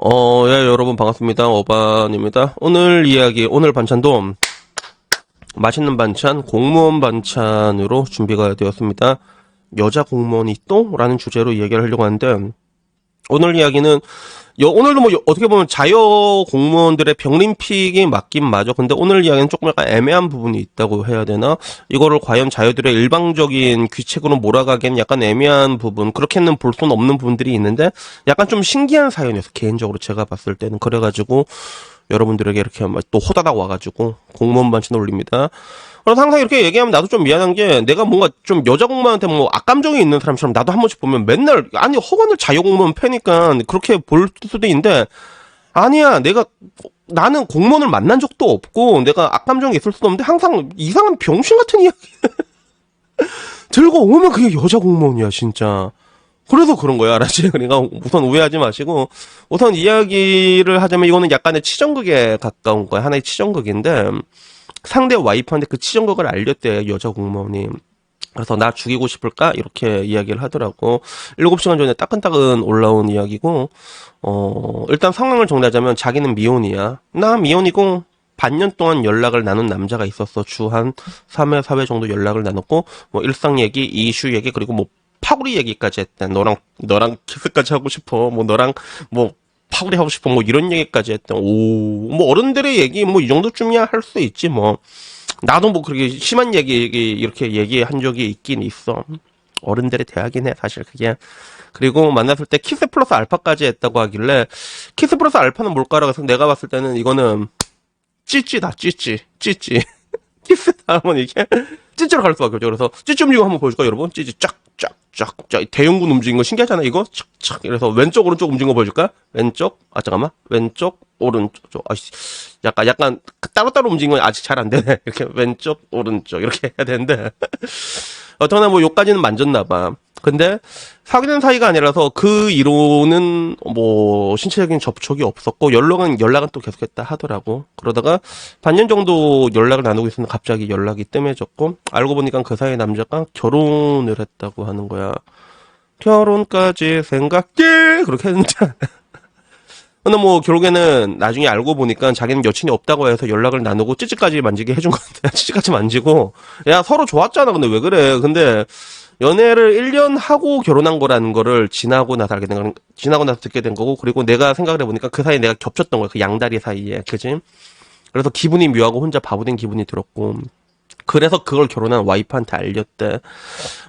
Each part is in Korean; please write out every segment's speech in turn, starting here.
예, 여러분 반갑습니다. 어반입니다. 오늘 이야기, 오늘 반찬도 맛있는 반찬, 공무원 반찬으로 준비가 되었습니다. 여자 공무원이 또? 라는 주제로 이야기를 하려고 하는데, 오늘 이야기는, 오늘도 뭐 어떻게 보면 자여 공무원들의 병림픽이 맞긴 맞아. 근데 오늘 이야기는 조금 약간 애매한 부분이 있다고 해야 되나? 이거를 과연 자여들의 일방적인 귀책으로 몰아가기엔 약간 애매한 부분, 그렇게는 볼 수는 없는 부분들이 있는데, 약간 좀 신기한 사연이었어. 개인적으로 제가 봤을 때는. 그래가지고, 여러분들에게 이렇게 또 호다닥 와가지고, 공무원 반찬 올립니다. 그래서 항상 이렇게 얘기하면 나도 좀 미안한 게, 내가 뭔가 좀 여자 공무원한테 뭐 악감정이 있는 사람처럼 나도 한 번씩 보면 맨날, 아니, 허건을 자여 공무원 패니까 그렇게 볼 수도 있는데, 아니야, 나는 공무원을 만난 적도 없고, 내가 악감정이 있을 수도 없는데, 항상 이상한 병신 같은 이야기 들고 오면 그게 여자 공무원이야, 진짜. 그래서 그런 거야, 알았지? 그러니까 우선 오해하지 마시고, 우선 이야기를 하자면 이거는 약간의 치정극에 가까운 거야. 하나의 치정극인데, 상대 와이프한테 그 치정극을 알렸대, 여자 공무원이. 그래서 나 죽이고 싶을까? 이렇게 이야기를 하더라고. 7시간 전에 따끈따끈 올라온 이야기고, 일단 상황을 정리하자면 자기는 미혼이야. 나 미혼이고, 반년 동안 연락을 나눈 남자가 있었어. 주 한 3회, 4회 정도 연락을 나눴고, 뭐 일상 얘기, 이슈 얘기, 그리고 뭐 파구리 얘기까지 했대. 너랑 키스까지 하고 싶어. 뭐 너랑 뭐 파구리 하고 싶어. 뭐 이런 얘기까지 했대. 오, 뭐 어른들의 얘기 뭐 이 정도쯤이야 할 수 있지 뭐. 나도 뭐 그렇게 심한 얘기 이렇게 얘기한 적이 있긴 있어. 어른들의 대화긴 해 사실 그게. 그리고 만났을 때 키스 플러스 알파까지 했다고 하길래 키스 플러스 알파는 뭘까라고 해서 내가 봤을 때는 이거는 찌찌다 찌찌 키스 다음은 이게 찌찌로 갈 수밖에 없죠. 그래서 찌찌 움직임 한번 보여줄까 여러분? 찌찌 쫙 대형군 움직인 거 신기하잖아 이거. 착착. 그래서 왼쪽 오른쪽 움직인 거 보여줄까? 왼쪽 잠깐만 왼쪽 오른쪽 아씨 약간 따로따로 움직이는 건 아직 잘 안 되네. 이렇게 왼쪽 오른쪽 이렇게 해야 되는데 어떠나 뭐 요까지는 만졌나 봐. 근데 사귀는 사이가 아니라서 그 이론은 뭐 신체적인 접촉이 없었고 연락은 또 계속했다 하더라고. 그러다가 반년 정도 연락을 나누고 있었는데 갑자기 연락이 뜸해졌고 알고 보니까 그 사이 남자가 결혼을 했다고 하는 거야. 결혼까지 생각해 그렇게 했는데 근데 뭐 결국에는 나중에 알고 보니까 자기는 여친이 없다고 해서 연락을 나누고 찌찌까지 만지게 해준 것 같아. 찌찌까지 만지고 야 서로 좋았잖아. 근데 왜 그래? 근데 연애를 1년 하고 결혼한 거라는 거를 지나고 나서 듣게 된 거고, 그리고 내가 생각을 해보니까 그 사이에 내가 겹쳤던 거야. 그 양다리 사이에. 그지? 그래서 기분이 묘하고 혼자 바보 된 기분이 들었고, 그래서 그걸 결혼한 와이프한테 알렸대.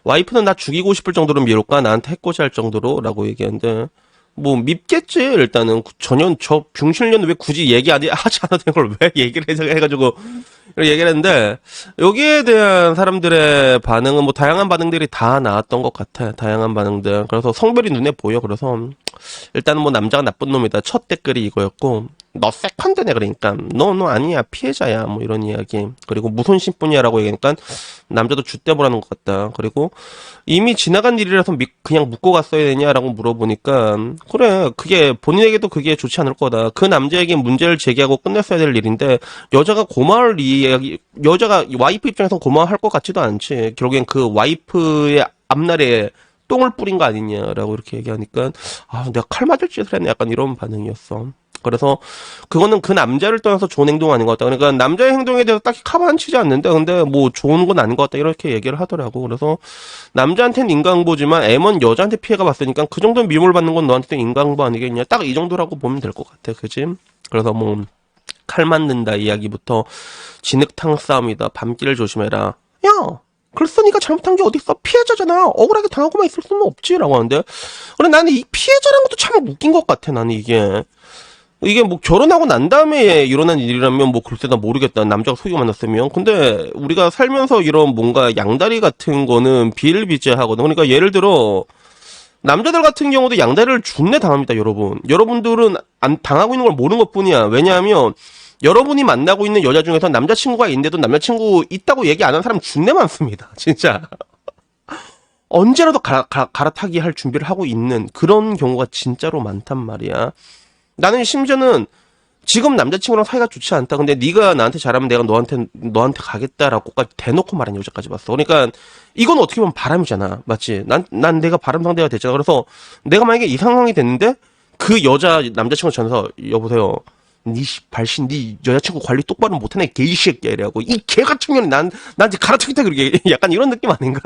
와이프는 나 죽이고 싶을 정도로 미울까? 나한테 해코지 할 정도로? 라고 얘기했는데, 뭐 밉겠지 일단은. 전혀 저 병신년 왜 굳이 얘기 하지 않아도 되는 걸 왜 얘기를 해가지고 이렇게 얘기를 했는데 여기에 대한 사람들의 반응은 뭐 다양한 반응들이 다 나왔던 것 같아. 다양한 반응들. 그래서 성별이 눈에 보여. 그래서 일단은 뭐 남자가 나쁜 놈이다. 첫 댓글이 이거였고 너 세컨드네 그러니까 너 아니야 피해자야 뭐 이런 이야기. 그리고 무손신뿐이야라고 얘기하니까 남자도 줏대보라는 것 같다. 그리고 이미 지나간 일이라서 그냥 묻고 갔어야 되냐라고 물어보니까 그래 그게 본인에게도 그게 좋지 않을 거다. 그 남자에게 문제를 제기하고 끝냈어야 될 일인데 여자가 고마울 이야기 여자가 와이프 입장에서 고마워할 것 같지도 않지. 결국엔 그 와이프의 앞날에 똥을 뿌린 거 아니냐라고 이렇게 얘기하니까 아 내가 칼 맞을 짓을 했네 약간 이런 반응이었어. 그래서 그거는 그 남자를 떠나서 좋은 행동 아닌 것 같다. 그러니까 남자의 행동에 대해서 딱히 카바는 치지 않는데 근데 뭐 좋은 건 아닌 것 같다 이렇게 얘기를 하더라고. 그래서 남자한테는 인강보지만 M1 여자한테 피해가 봤으니까 그 정도는 미움을 받는 건 너한테는 인강보 아니겠냐. 딱 이 정도라고 보면 될 것 같아. 그지? 그래서 뭐 칼 맞는다 이야기부터 진흙탕 싸움이다. 밤길을 조심해라. 야 글쓴이가 잘못한 게 어딨어? 피해자잖아. 억울하게 당하고만 있을 수는 없지라고 하는데 그래 나는 이 피해자라는 것도 참 웃긴 것 같아. 나는 이게 뭐 결혼하고 난 다음에 일어난 일이라면 뭐 글쎄 나 모르겠다. 남자가 속이고 만났으면. 근데 우리가 살면서 이런 뭔가 양다리 같은 거는 비일비재하거든. 그러니까 예를 들어 남자들 같은 경우도 양다리를 준내 당합니다, 여러분. 여러분들은 안 당하고 있는 걸 모르는 것뿐이야. 왜냐하면 여러분이 만나고 있는 여자 중에서 남자친구가 있는데도 남자친구 있다고 얘기 안 한 사람 준내 많습니다. 진짜. 언제라도 갈아타기 할 준비를 하고 있는 그런 경우가 진짜로 많단 말이야. 나는 심지어는 지금 남자친구랑 사이가 좋지 않다. 근데 네가 나한테 잘하면 내가 너한테 가겠다라고까지 대놓고 말한 여자까지 봤어. 그러니까 이건 어떻게 보면 바람이잖아. 맞지? 난 내가 바람 상대가 됐잖아. 그래서 내가 만약에 이 상황이 됐는데 그 여자 남자친구 전화서 여보세요. 발신 네 여자친구 관리 똑바로 못하네 개이새끼야 이래갖고 이 개 같은 년이 나한테 갈아치겠다 그러게 약간 이런 느낌 아닌가?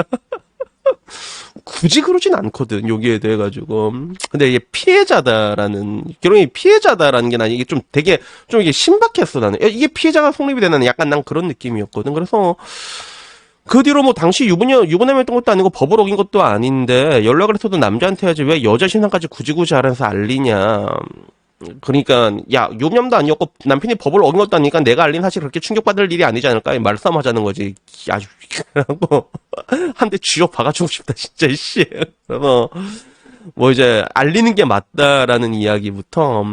굳이 그러진 않거든 여기에 대해 가지고. 근데 이게 피해자다라는 결혼이 피해자다라는 게 난 이게 좀 되게 좀 이게 신박했어 나는. 이게 피해자가 성립이 되는 약간 난 그런 느낌이었거든. 그래서 그 뒤로 뭐 당시 유부남이었던 것도 아니고 법을 어긴 것도 아닌데 연락을 했어도 남자한테 하지 왜 여자 신상까지 굳이 알아서 알리냐. 그러니까 야 유부남도 아니었고 남편이 법을 어긴 것도 아니니까 내가 알린 사실 그렇게 충격받을 일이 아니지 않을까 이 말싸움하자는 거지. 아주 하고 한 대 쥐어 박아주고 싶다 진짜 씨. 그래서 뭐 이제 알리는 게 맞다라는 이야기부터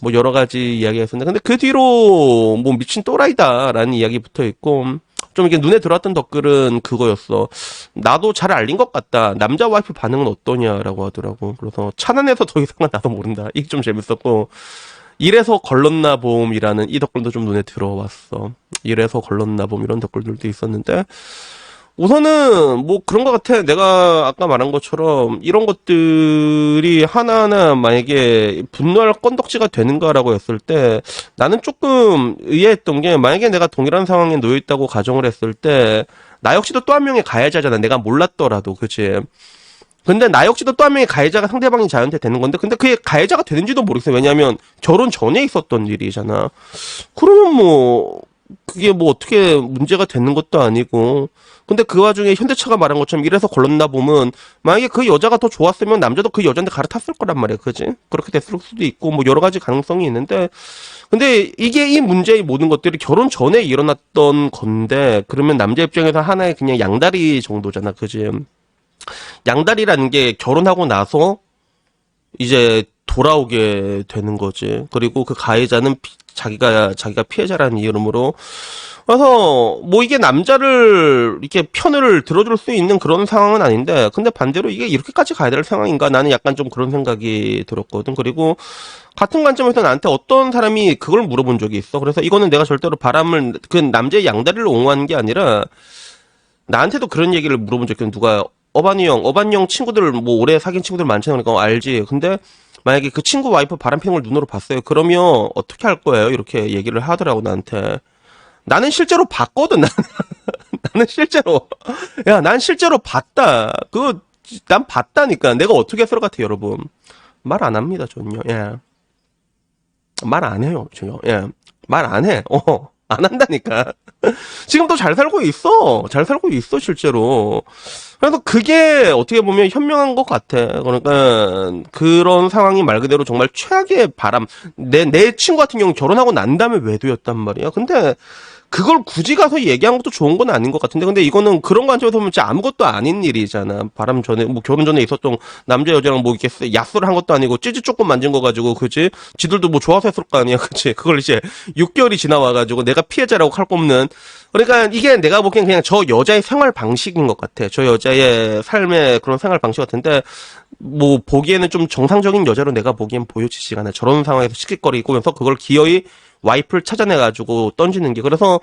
뭐 여러 가지 이야기가 있었는데 근데 그 뒤로 뭐 미친 또라이다라는 이야기 붙어 있고 좀 이게 눈에 들어왔던 댓글은 그거였어. 나도 잘 알린 것 같다. 남자 와이프 반응은 어떠냐라고 하더라고. 그래서 차단해서 더 이상은 나도 모른다. 이게 좀 재밌었고 이래서 걸렀나 봄이라는 이 댓글도 좀 눈에 들어왔어. 이래서 걸렀나 봄 이런 댓글들도 있었는데 우선은 뭐 그런 것 같아. 내가 아까 말한 것처럼 이런 것들이 하나하나 만약에 분노할 건덕지가 되는가라고 했을 때 나는 조금 의아했던 게 만약에 내가 동일한 상황에 놓여 있다고 가정을 했을 때 나 역시도 또 한 명의 가해자잖아. 내가 몰랐더라도 그치. 근데 나 역시도 또 한 명의 가해자가 상대방이 자한테 되는 건데 근데 그게 가해자가 되는지도 모르겠어. 왜냐면 결혼 전에 있었던 일이잖아. 그러면 뭐 그게 뭐 어떻게 문제가 되는 것도 아니고 근데 그 와중에 현대차가 말한 것처럼 이래서 걸렀나 보면 만약에 그 여자가 더 좋았으면 남자도 그 여자한테 갈아탔을 거란 말이야. 그지? 그렇게 됐을 수도 있고 뭐 여러 가지 가능성이 있는데 근데 이게 이 문제의 모든 것들이 결혼 전에 일어났던 건데 그러면 남자 입장에서 하나의 그냥 양다리 정도잖아. 그지? 양다리라는 게 결혼하고 나서 이제 돌아오게 되는 거지. 그리고 그 가해자는 자기가 피해자라는 이름으로 그래서 뭐 이게 남자를 이렇게 편을 들어줄 수 있는 그런 상황은 아닌데 근데 반대로 이게 이렇게까지 가야 될 상황인가 나는 약간 좀 그런 생각이 들었거든. 그리고 같은 관점에서 나한테 어떤 사람이 그걸 물어본 적이 있어. 그래서 이거는 내가 절대로 바람을 그 남자의 양다리를 옹호하는 게 아니라 나한테도 그런 얘기를 물어본 적이 있거든. 누가 어반이 형 친구들 뭐 오래 사귄 친구들 많잖아. 그러니까 알지. 근데 만약에 그 친구 와이프 바람 피는 걸 눈으로 봤어요. 그러면 어떻게 할 거예요? 이렇게 얘기를 하더라고 나한테. 나는 실제로 봤거든. 나는 실제로 난 실제로 봤다. 난 봤다니까. 내가 어떻게 했을 것 같아 여러분. 말 안 합니다 전혀. 예. 말 안 해요 전혀. 예. 말 안 해. 안 한다니까. 지금도 잘 살고 있어. 잘 살고 있어 실제로. 그래서 그게 어떻게 보면 현명한 것 같아. 그러니까 그런 상황이 말 그대로 정말 최악의 바람. 내 친구 같은 경우 결혼하고 난 다음에 외도였단 말이야. 근데 그걸 굳이 가서 얘기한 것도 좋은 건 아닌 것 같은데 근데 이거는 그런 관점에서 보면 진짜 아무것도 아닌 일이잖아. 바람 전에 뭐 결혼 전에 있었던 남자 여자랑 뭐 이렇게 약속을 한 것도 아니고 찌지 조금 만진 거 가지고 그지? 지들도 뭐 좋아서 했을 거 아니야. 그치? 그걸 이제 6개월이 지나와가지고 내가 피해자라고 칼 뽑는 그러니까 이게 내가 보기엔 그냥 저 여자의 생활 방식인 것 같아. 저 여자의 삶의 그런 생활 방식 같은데 뭐 보기에는 좀 정상적인 여자로 내가 보기엔 보여지지가 않아. 저런 상황에서 씩씩거리고면서 그걸 기어이 와이프를 찾아내가지고 던지는 게. 그래서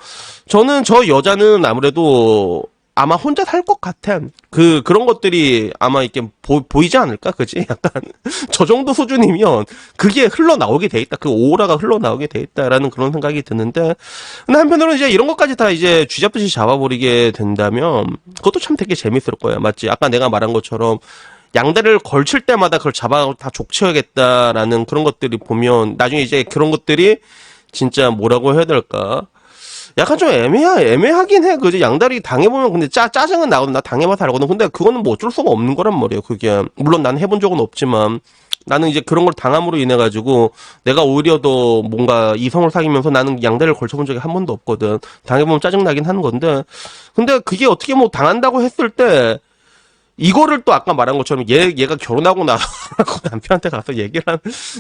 저는 저 여자는 아무래도 아마 혼자 살 것 같아. 그런 것들이 아마 이렇게 보이지 않을까? 그지? 약간 저 정도 수준이면 그게 흘러나오게 돼 있다. 그 오라가 흘러나오게 돼 있다라는 그런 생각이 드는데 근데 한편으로는 이제 이런 것까지 다 이제 쥐잡듯이 잡아버리게 된다면 그것도 참 되게 재밌을 거야. 맞지? 아까 내가 말한 것처럼 양다리를 걸칠 때마다 그걸 잡아 다 족쳐야겠다라는 그런 것들이 보면 나중에 이제 그런 것들이 진짜 뭐라고 해야 될까? 약간 좀 애매하긴 해. 그지? 양다리 당해보면 근데 짜증은 나거든. 나 당해봐서 알거든. 근데 그거는 뭐 어쩔 수가 없는 거란 말이에요. 그게. 물론 난 해본 적은 없지만 나는 이제 그런 걸 당함으로 인해가지고 내가 오히려 더 뭔가 이성을 사귀면서 나는 양다리를 걸쳐본 적이 한 번도 없거든. 당해보면 짜증나긴 하는 건데 근데 그게 어떻게 뭐 당한다고 했을 때 이거를 또 아까 말한 것처럼 얘가 결혼하고 나서 남편한테 가서 얘기를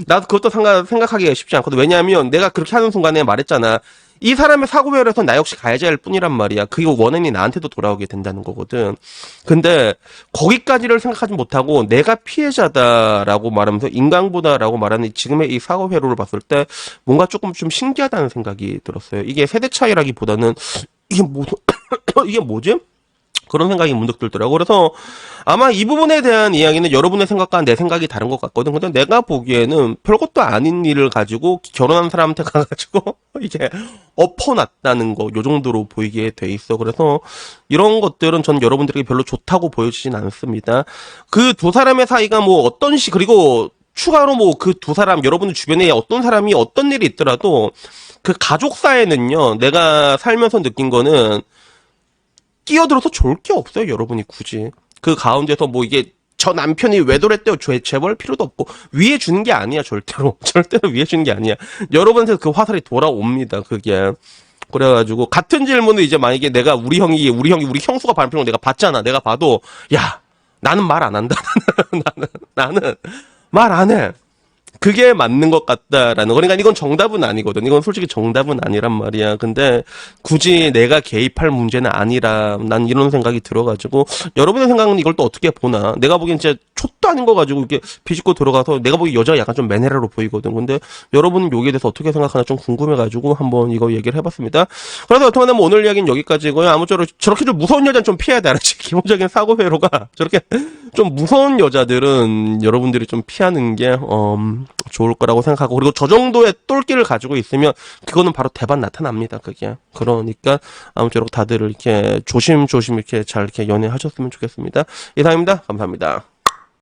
나도 그것도 생각하기가 쉽지 않거든. 왜냐하면 내가 그렇게 하는 순간에 말했잖아. 이 사람의 사고별에서 나 역시 가해자일 뿐이란 말이야. 그게 원인이 나한테도 돌아오게 된다는 거거든. 근데 거기까지를 생각하지 못하고 내가 피해자다라고 말하면서 인간보다라고 말하는 지금의 이 사고 회로를 봤을 때 뭔가 조금 좀 신기하다는 생각이 들었어요. 이게 세대 차이라기보다는 이게 뭐지? 그런 생각이 문득 들더라고. 그래서 아마 이 부분에 대한 이야기는 여러분의 생각과 내 생각이 다른 것 같거든. 근데 내가 보기에는 별것도 아닌 일을 가지고 결혼한 사람한테 가가지고 이게 엎어놨다는 거, 요 정도로 보이게 돼 있어. 그래서 이런 것들은 전 여러분들에게 별로 좋다고 보여지진 않습니다. 그 두 사람의 사이가 뭐 어떤 그리고 추가로 뭐 그 두 사람, 여러분들 주변에 어떤 사람이 어떤 일이 있더라도 그 가족사에는요, 내가 살면서 느낀 거는 끼어들어서 좋을 게 없어요, 여러분이 굳이. 그 가운데서 뭐 이게 저 남편이 왜 그랬대요? 재벌 필요도 없고 위해 주는 게 아니야, 절대로. 절대로 위해 주는 게 아니야. 여러분한테 그 화살이 돌아옵니다, 그게. 그래가지고 같은 질문을 이제 만약에 내가 우리 형수가 받는 걸 내가 받잖아. 내가 봐도 야, 나는 말 안 한다. 나는 말 안 해. 그게 맞는 것 같다라는 거. 그러니까 이건 정답은 아니거든. 이건 솔직히 정답은 아니란 말이야. 근데 굳이 내가 개입할 문제는 아니라 난 이런 생각이 들어가지고 여러분의 생각은 이걸 또 어떻게 보나. 내가 보기엔 진짜 촛도 아닌 거 가지고 이렇게 비집고 들어가서 내가 보기 여자가 약간 좀 매너로 보이거든. 근데 여러분은 여기에 대해서 어떻게 생각하나 좀 궁금해가지고 한번 이거 얘기를 해봤습니다. 그래서 어떻게 보면 오늘 이야기는 여기까지고요. 아무쪼록 저렇게 좀 무서운 여자는 좀 피해야 돼. 알았지? 기본적인 사고 회로가 저렇게 좀 무서운 여자들은 여러분들이 좀 피하는 게 좋을 거라고 생각하고, 그리고 저 정도의 똘끼를 가지고 있으면 그거는 바로 대박 나타납니다. 그게. 그러니까 아무쪼록 다들 이렇게 조심조심 이렇게 잘 이렇게 연애하셨으면 좋겠습니다. 이상입니다. 감사합니다.